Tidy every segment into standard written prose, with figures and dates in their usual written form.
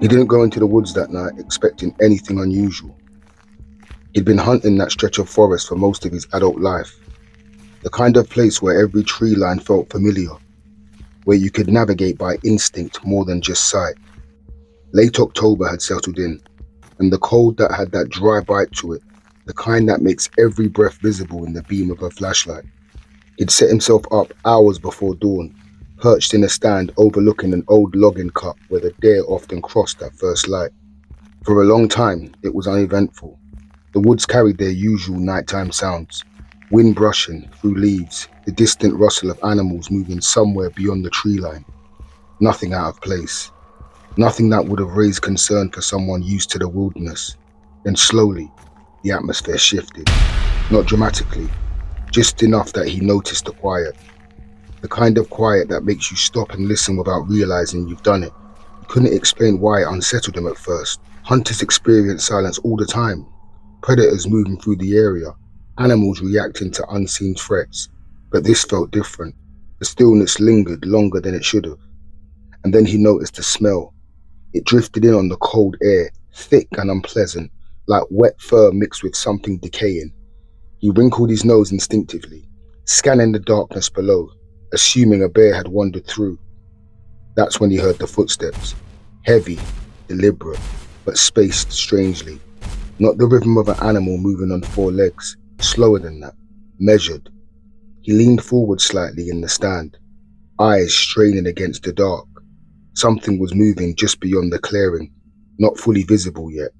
He didn't go into the woods that night expecting anything unusual. He'd been hunting that stretch of forest for most of his adult life, the kind of place where every tree line felt familiar, where you could navigate by instinct more than just sight. Late October had settled in, and the cold that had that dry bite to it, the kind that makes every breath visible in the beam of a flashlight. He'd set himself up hours before dawn, perched in a stand overlooking an old logging cut where the deer often crossed at first light. For a long time, it was uneventful. The woods carried their usual nighttime sounds, wind brushing through leaves, the distant rustle of animals moving somewhere beyond the tree line. Nothing out of place. Nothing that would have raised concern for someone used to the wilderness. Then slowly, the atmosphere shifted. Not dramatically, just enough that he noticed the quiet. The kind of quiet that makes you stop and listen without realizing you've done it. He couldn't explain why it unsettled him at first. Hunters experience silence all the time. Predators moving through the area, animals reacting to unseen threats. But this felt different. The stillness lingered longer than it should have. And then he noticed the smell. It drifted in on the cold air, thick and unpleasant, like wet fur mixed with something decaying. He wrinkled his nose instinctively, scanning the darkness below, assuming a bear had wandered through. That's when he heard the footsteps. Heavy, deliberate, but spaced strangely. Not the rhythm of an animal moving on four legs, slower than that, measured. He leaned forward slightly in the stand, eyes straining against the dark. Something was moving just beyond the clearing, not fully visible yet,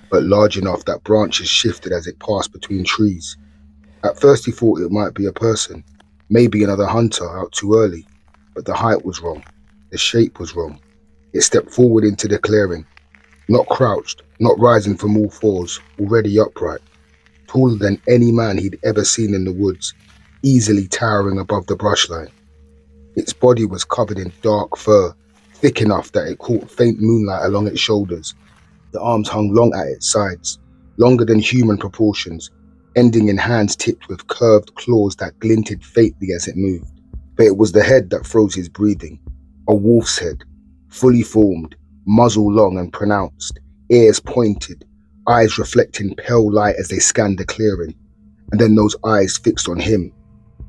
but large enough that branches shifted as it passed between trees. At first he thought it might be a person, maybe another hunter out too early, but the height was wrong, the shape was wrong. It stepped forward into the clearing, not crouched, not rising from all fours, already upright, taller than any man he'd ever seen in the woods, easily towering above the brush line. Its body was covered in dark fur, thick enough that it caught faint moonlight along its shoulders. The arms hung long at its sides, longer than human proportions, ending in hands tipped with curved claws that glinted faintly as it moved. But it was the head that froze his breathing. A wolf's head, fully formed, muzzle long and pronounced, ears pointed, eyes reflecting pale light as they scanned the clearing. And then those eyes fixed on him.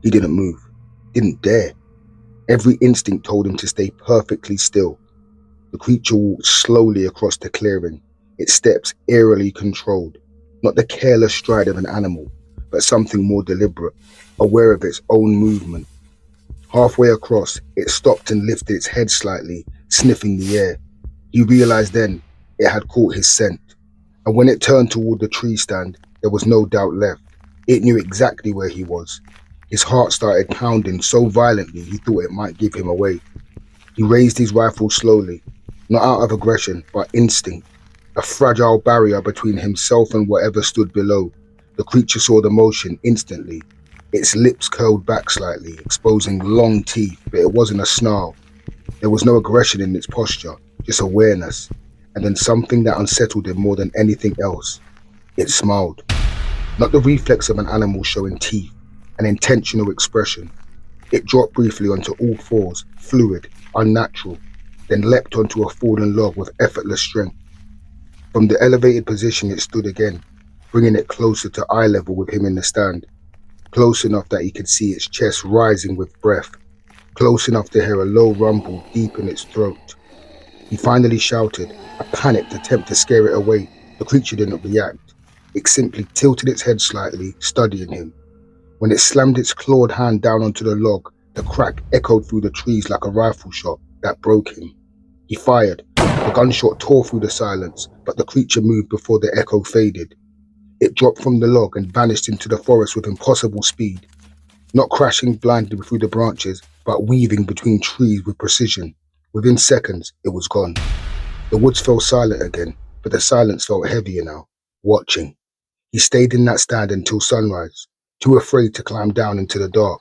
He didn't move, didn't dare. Every instinct told him to stay perfectly still. The creature walked slowly across the clearing, its steps eerily controlled, not the careless stride of an animal, but something more deliberate, aware of its own movement. Halfway across, it stopped and lifted its head slightly, sniffing the air. He realized then it had caught his scent, and when it turned toward the tree stand, there was no doubt left. It knew exactly where he was. His heart started pounding so violently he thought it might give him away. He raised his rifle slowly, not out of aggression, but instinct, a fragile barrier between himself and whatever stood below. The creature saw the motion instantly. Its lips curled back slightly, exposing long teeth, but it wasn't a snarl. There was no aggression in its posture, just awareness, and then something that unsettled him more than anything else. It smiled. Not the reflex of an animal showing teeth, an intentional expression. It dropped briefly onto all fours, fluid, unnatural, then leapt onto a fallen log with effortless strength. From the elevated position it stood again, bringing it closer to eye level with him in the stand, close enough that he could see its chest rising with breath, close enough to hear a low rumble deep in its throat. He finally shouted, a panicked attempt to scare it away. The creature didn't react. It simply tilted its head slightly, studying him. When it slammed its clawed hand down onto the log, the crack echoed through the trees like a rifle shot that broke him. He fired. The gunshot tore through the silence, but the creature moved before the echo faded. It dropped from the log and vanished into the forest with impossible speed, not crashing blindly through the branches, but weaving between trees with precision. Within seconds, it was gone. The woods fell silent again, but the silence felt heavier now, watching. He stayed in that stand until sunrise, too afraid to climb down into the dark.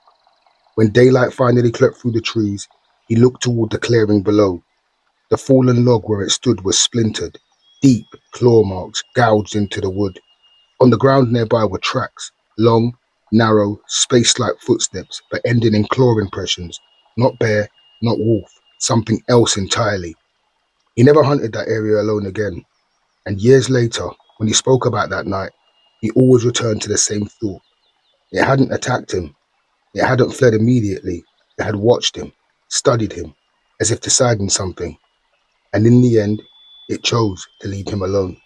When daylight finally crept through the trees, he looked toward the clearing below. The fallen log where it stood was splintered, deep claw marks gouged into the wood. On the ground nearby were tracks, long, narrow, spaced like footsteps, but ending in claw impressions. Not bear, not wolf, something else entirely. He never hunted that area alone again, and years later, when he spoke about that night, he always returned to the same thought. It hadn't attacked him, it hadn't fled immediately, it had watched him, studied him, as if deciding something, and in the end, it chose to leave him alone.